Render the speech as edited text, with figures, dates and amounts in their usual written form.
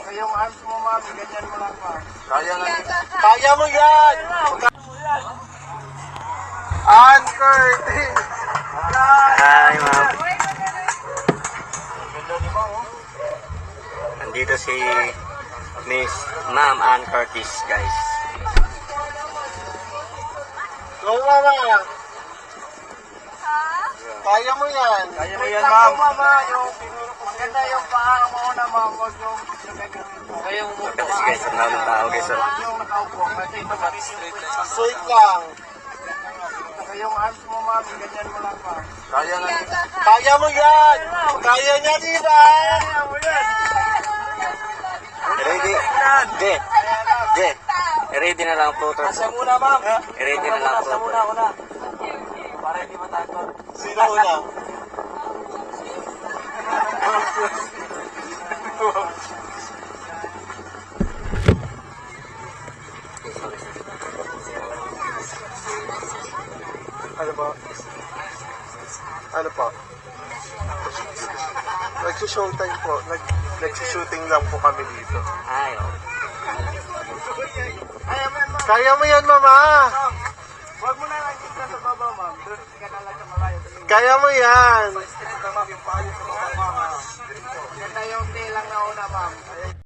Yung arms mo, ma'am, ganyan mo lang, ma'am. Kaya nga. Kaya mo yan! Ann Curtis! Hi, ma'am. Ganda di ba, oh? Nandito si Miss Ma'am Ann Curtis, guys. Go, mama! Kaya mo yan! Kaya mo yan, ma'am! Mama, yung maganda yung paa mo na, ma'am. Huwag yung kaya yung Look at this, guys. Ang daming tao, guys. Oh. yung nakaupo. Kasi ito straight lang. Saka yung arms mo, ma'am, ganyan mo lang, ma'am. Kaya nga. Kaya mo yan! Kaya niya, di ba? Kaya mo yan! Ready? Jay. Jay. Ready na lang po. Asa muna, ma'am. Ready na lang po. Asa muna, una. Para hindi matakot. Sino una? Ano ba? Ano pa? Nagsushowtime po. Nagsushooting lang po kami dito. Ay, oh. Kaya mo yan, mama! Huwag mo na lang sa baba, ma'am. Doon ka na lang sa malayo. Kaya mo yan!